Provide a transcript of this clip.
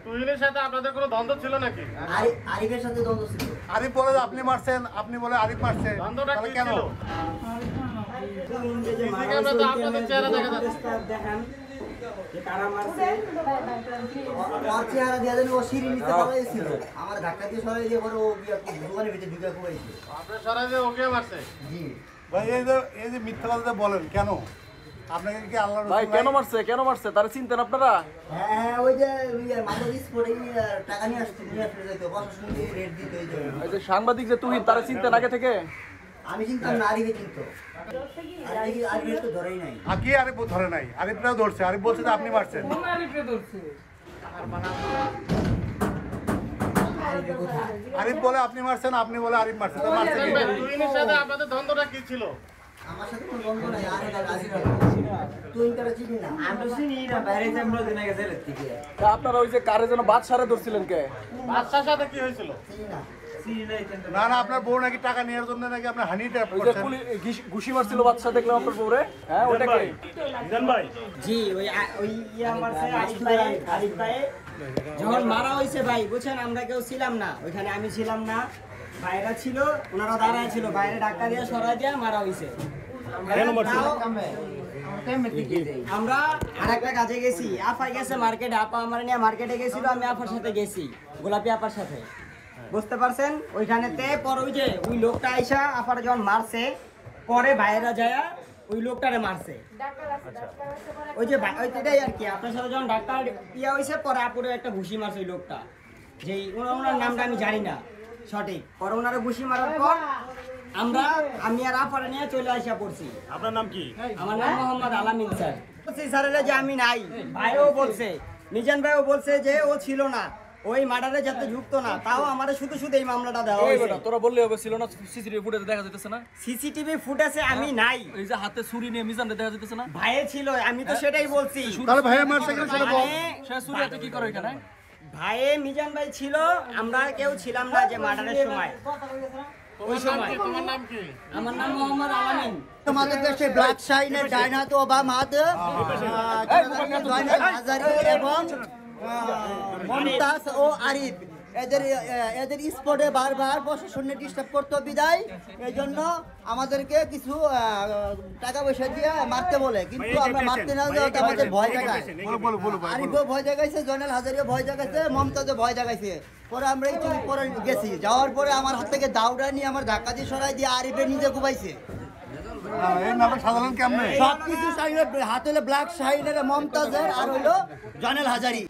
তুহিনের সাথে আপনাদের কোনো দ্বন্দ্ব ছিল নাকি? আরিফের সাথে দ্বন্দ্ব ছিল। আরিফ বলে আপনি মারছেন, আপনি বলে আরিফ মারছে। দ্বন্দ্বটা কি কেন? ছিল? আপনাদের চেহারা দেখা যাচ্ছে। দেখেন যে কারা মারছে। ওর চেহারা দিয়ে দেন, ও সিঁড়ি নিচে পড়ে ছিল। আমার ধাক্কা দিয়ে সরাই দিয়ে পরে ও দোকানের ভিতরে ঢুকে পড়েছে। আপনার সরাই দিয়ে ওকে মারছে? জি ভাই এই যে মিথ্যা কথা বলেন কেন? আপনাকে কি আল্লাহ ভাই কেন মারছে তারা চিনতেন আপনারা? হ্যাঁ ওই যে মাথা স্পোর্টে টাকা নিয়ে আসতে যাইতো, প্রশাসন দিয়ে রেট দিত। এই যে সাংবাদিক যে তুহিন তারা চিনতেন আগে থেকে? আমি চিনতাম না, আরিফে চিনতো। আরিফের তো ধরেই নাই। আকি আরিফ ধরে নাই, আরিফরাও ধরছে। আরিফ বলছে যে আপনি মারছেন। আরিফ বলে আপনি মারছেন, আপনি বলে আরিফ মারছেন। তো মারছে কে? তুহিনের সাথে আপনাদের দ্বন্দ্বটা কি ছিল? আমার সাথে কোনো দ্বন্দ্ব নাই। তুই তারা চিনি না। আমরা চিনি না, বাইরে যে আমরা দিনে গেছে থেকে। তা আপনারা ওই যে কারে যেন বাদশারে ধরছিলেন কে? বাদশার সাথে কি হয়েছিল? চিনি না। চিনি নাই কিন্তু। না না, আপনার বউ নাকি টাকা নেওয়ার জন্য নাকি আপনার হানি ট্যাপ ওই যে করছেন। ঘুষি মারছিল বাদশা দেখলাম আপনার বউরে। হ্যাঁ ওটা কে? জি ওই ইয়া মারছে আরিফ ভাই যখন মারা হয়েছে ভাই, বুঝছেন আমরা কেউ ছিলাম না ওইখানে, আমি ছিলাম না, বাইরে ছিল, ওনারা দাঁড়ায় ছিল, বাইরে ডাক্তার দিয়ে সরাই দিয়ে মারা হয়েছে। আমরা আরেকটা কাজে গেছি, আফা গেছে মার্কেটে, আপা আমার নিয়ে মার্কেটে গেছিল, আমি আপার সাথে গেছি, গোলাপি আপার সাথে, বুঝতে পারছেন? ওইখানেতে পর ওই যে ওই লোকটা আইসা আপার যখন মারছে, পরে বাইরে যায় ওই লোকটারে মারছে। ওই যে ওইটাই আর কি, আপনার সাথে যখন ডাক্তার ইয়া হয়েছে, পরে আপুরে একটা ঘুষি মারছে ওই লোকটা, যেই ওনার নামটা আমি জানি না সঠিক। পরে ওনারা ঘুষি মারার পর আমি আর আপারে নিয়ে চলে আসা পড়ছি। আপনার নাম কি? আমার নাম মোহাম্মদ আলামিন স্যার। বলছি স্যারেরা যে আমি নাই, ভাইও বলছে, মিজান ভাইও বলছে যে ও ছিল না, ওই মার্ডারে যাতে যুক্ত না, তাও আমাদের শুধু শুধু এই মামলাটা দেওয়া এই হয়েছে। বেটা তোরা বললে হবে, ছিল না সিসিটিভি ফুটেজে দেখা যাইতেছে না? সিসিটিভি ফুটেজে আমি নাই, এই যে হাতে ছুরি নিয়ে মিজানরে দেখা যাইতেছে না? ভাইয়ে ছিল, আমি তো সেটাই বলছি। তাহলে ভাইয়া মারছে কেন সেটা বল। সে ছুরি হাতে কি করে এখানে? ভাইয়ে মিজান ভাই ছিল, আমরা কেউ ছিলাম না যে মার্ডারের সময়। ওই সময় তোমার নাম কি? আমার নাম মোহাম্মদ আলামিন। তোমাদের দেশে ব্ল্যাক শাইনের ডাইনাত ওবামাদ, জয়নাল হাজারি এবং মমতাজ ও আরিফ এদের স্পটে বারবার প্রশাসনে ডিস্টার্ব করতে বিদায়, এই জন্য আমাদেরকে কিছু টাকা পয়সা দিয়ে মারতে বলে, কিন্তু আমরা মারতে না যাওয়াতে আমাদের ভয় দেখায়। আরিফও ভয় দেখাইছে, জয়নাল হাজারিও ভয় দেখাইছে, মমতাজও ভয় দেখাইছে। পরে আমরা একটু পরে গেছি, যাওয়ার পরে আমার হাত থেকে দাউড়া নিয়ে আমার ধাক্কা দিয়ে সরাই দিয়ে আরিফে নিজে ঘুমাইছে। এর নামে সাধারণ কেমনে? সবকিছু হাত হলো ব্ল্যাক শাহিনের, মমতাজের আর হইলো জয়নাল হাজারি।